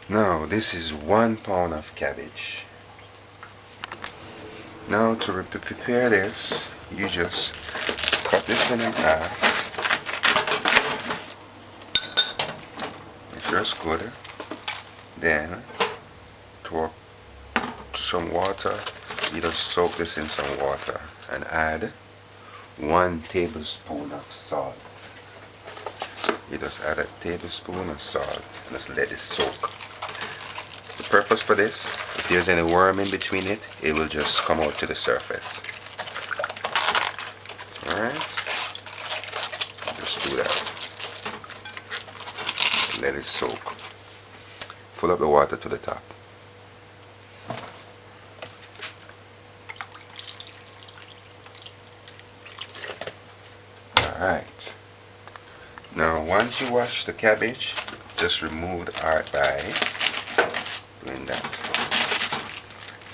Now this is 1 pound of cabbage. Now to prepare this, you just cut this in half. Make sure it's good. Then to some water, you just soak this in some water and add 1 tablespoon of salt. You just add a tablespoon of salt and just let it soak. The purpose for this, if there's any worm in between it, it will just come out to the surface. Alright? Just do that. Let it soak. Fill up the water to the top. Alright. Now once you wash the cabbage, just remove the heart by doing that.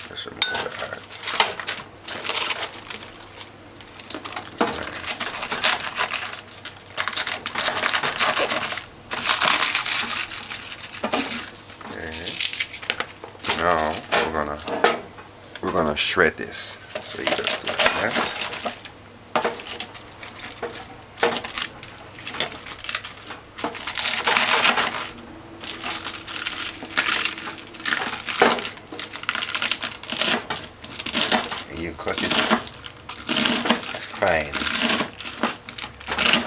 Just remove the heart. Okay. Now we're gonna shred this. So you just do that. You cut it fine,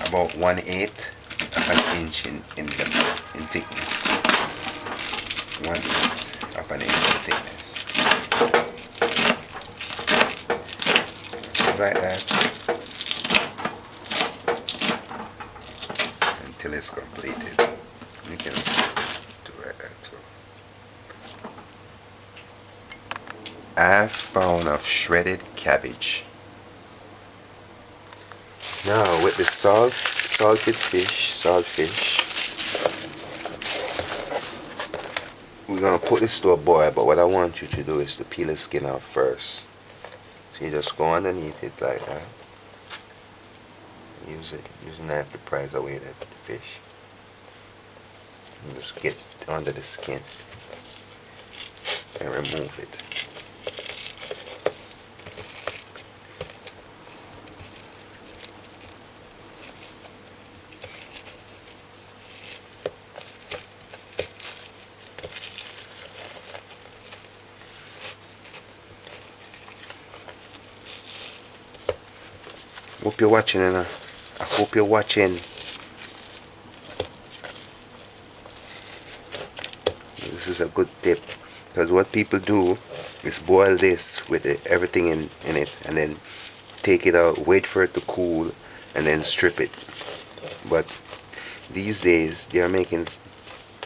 about 1/8 of an inch in thickness. 1/8 of an inch in thickness. Like that until it's completed. You can do like that too. 1/2 pound of shredded cabbage. Now with the saltfish, we're gonna put this to a boil, but what I want you to do is to peel the skin off first. So you just go underneath it like that. Use a knife to prise away the fish. And just get under the skin and remove it. Hope you're watching, and I hope you're watching. This is a good tip, because what people do is boil this with everything in it and then take it out, wait for it to cool, and then strip it. But these days they are making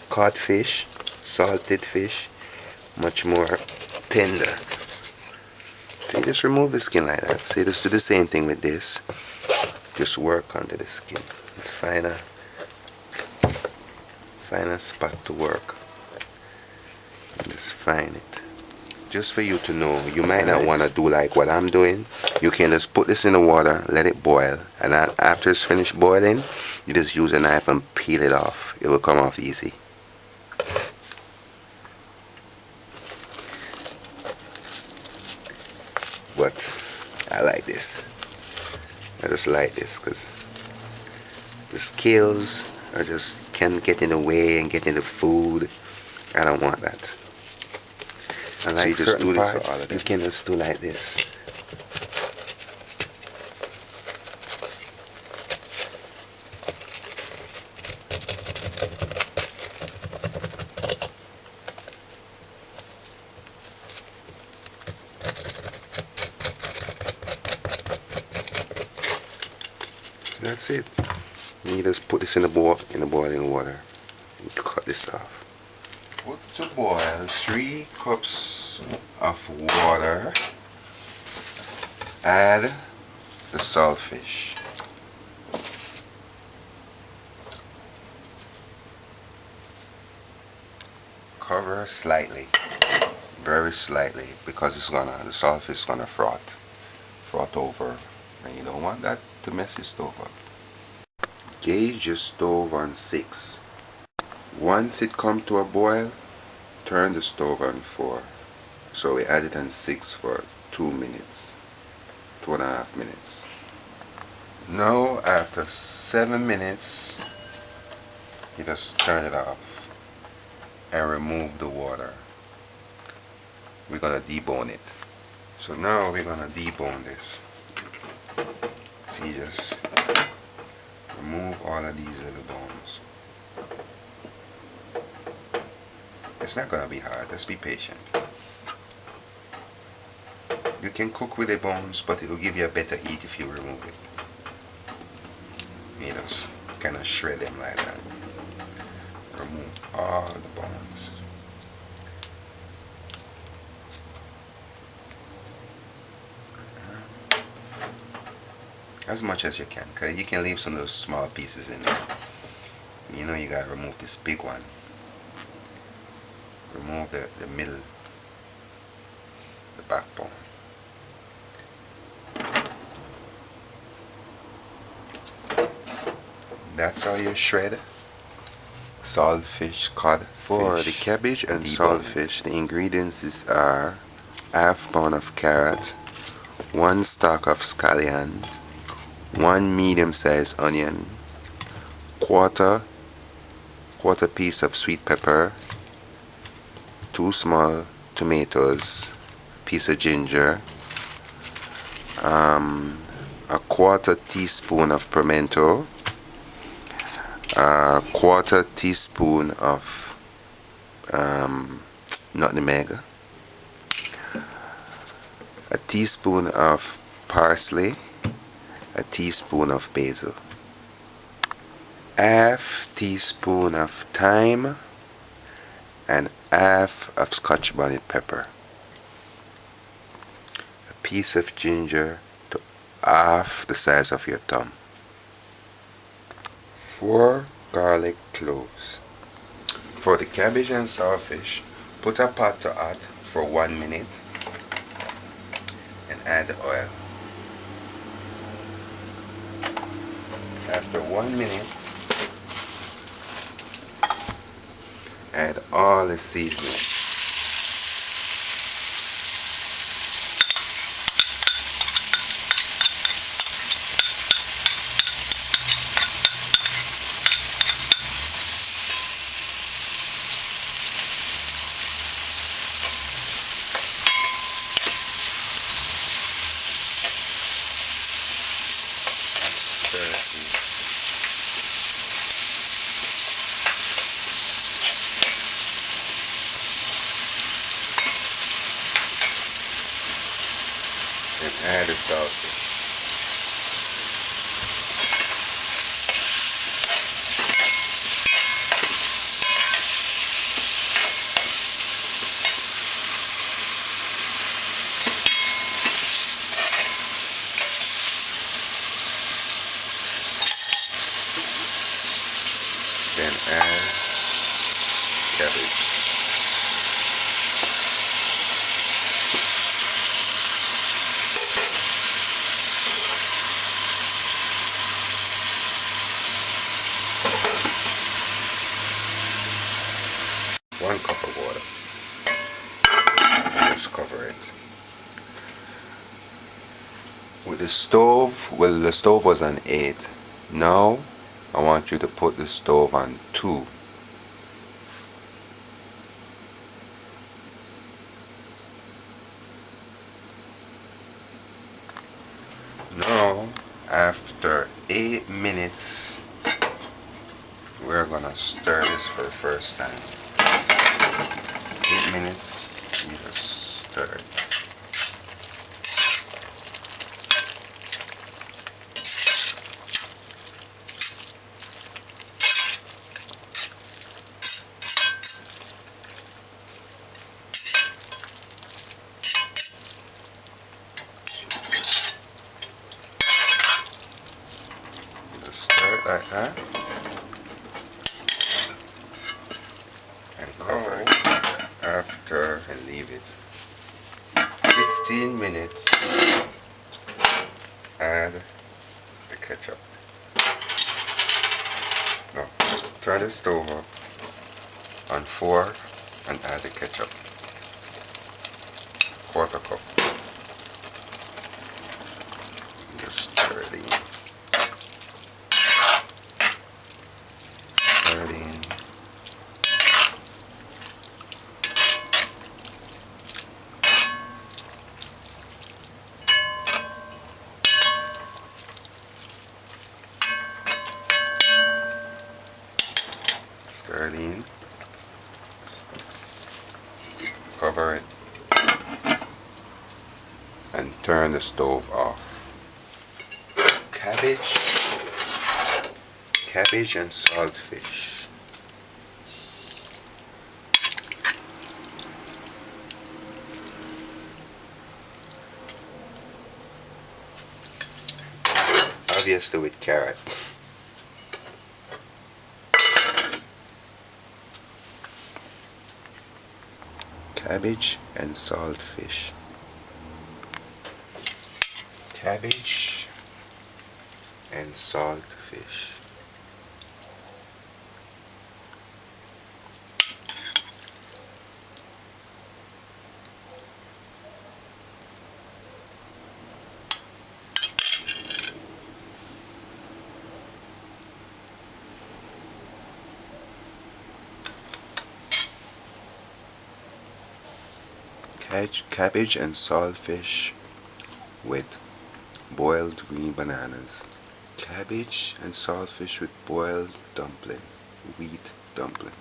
codfish, salted fish, much more tender. So you just remove the skin like that. So you just do the same thing with this. Just work under the skin. Just find a spot to work. And just find it. Just for you to know, you might not want to do like what I'm doing. You can just put this in the water, let it boil, and after it's finished boiling, you just use a knife and peel it off. It will come off easy. But I like this. I just like this because the scales can get in the way and get in the food. I don't want that. I like certain parts you can just do like this. That's it. You just put this in the boiling water and cut this off. Put to boil 3 cups of water. Add the saltfish. Cover slightly, very slightly, because the saltfish is gonna froth over, and you don't want that to mess your stove up. Gauge your stove on 6. Once it comes to a boil, turn the stove on 4. So we add it on 6 for 2 minutes, 2.5 minutes. Now after 7 minutes, you just turn it off and remove the water. We're gonna debone it. So now we're gonna debone this. So you just remove all of these little bones. It's not gonna be hard, just be patient. You can cook with the bones, but it will give you a better heat if you remove it. You just kind of shred them like that. Remove all the bones. As much as you can, because you can leave some of those small pieces in there. You know you gotta remove this big one. Remove the middle, the backbone. That's how you shred saltfish, codfish. For the cabbage and saltfish, the ingredients are half pound of carrot, 1 stalk of scallion, 1 medium-sized onion, quarter piece of sweet pepper, 2 small tomatoes, piece of ginger, a quarter teaspoon of pimento, a quarter teaspoon of nutmeg, a teaspoon of parsley, a teaspoon of basil, half teaspoon of thyme, and half of Scotch bonnet pepper, a piece of ginger to half the size of your thumb, 4 garlic cloves. For the cabbage and saltfish, put a pot to hot for 1 minute and add the oil. After 1 minute, add all the seasoning. And add the saltfish. Then add cabbage. One cup of water. Just cover it. With the stove, well, the stove was on 8. Now I want you to put the stove on 2. Now after 8 minutes, we're gonna stir this for the first time. 8 minutes, you just stir it. Just stir it like that. And cover it after and leave it 15 minutes. Add the ketchup. Now turn the stove up on 4 and add the ketchup. Quarter cup. Just stir it in. Stir it in. Stir it in. Cover it. And turn the stove off. Cabbage and saltfish. Obviously with carrot. Cabbage and saltfish. Cabbage and saltfish. Cabbage and saltfish with boiled green bananas. Cabbage and saltfish with boiled dumpling, wheat dumpling.